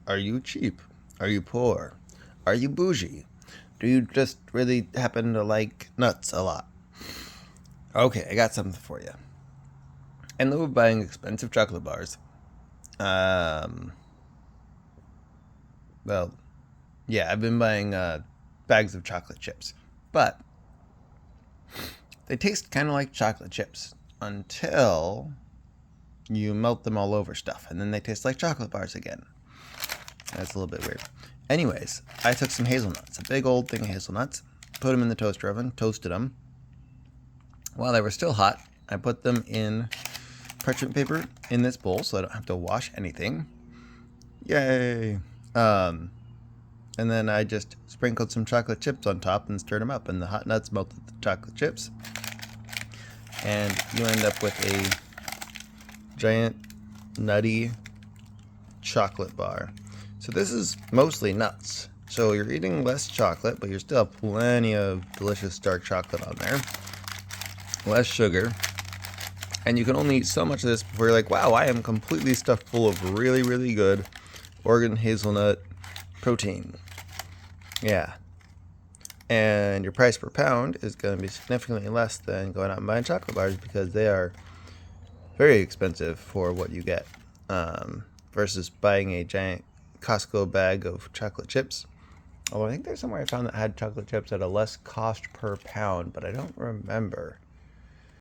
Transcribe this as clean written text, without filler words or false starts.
Are you cheap? Are you poor? Are you bougie? Do you just really happen to like nuts a lot? Okay, I got something for you. In lieu of buying expensive chocolate bars, um, well, yeah, I've been buying bags of chocolate chips, but they taste kind of like chocolate chips until you melt them all over stuff, and then they taste like chocolate bars again. That's a little bit weird. Anyways, I took some hazelnuts, a big old thing of hazelnuts, put them in the toaster oven, toasted them. While they were still hot, I put them in parchment paper in this bowl so I don't have to wash anything. Yay! And then I just sprinkled some chocolate chips on top and stirred them up, and the hot nuts melted the chocolate chips. And you end up with a giant nutty chocolate bar. So this is mostly nuts. So you're eating less chocolate, but you still have plenty of delicious dark chocolate on there. Less sugar. And you can only eat so much of this before you're like, wow, I am completely stuffed full of really, really good Oregon hazelnut protein. Yeah. And your price per pound is going to be significantly less than going out and buying chocolate bars because they are very expensive for what you get, versus buying a giant Costco bag of chocolate chips. Although I think there's somewhere I found that had chocolate chips at a less cost per pound, but I don't remember.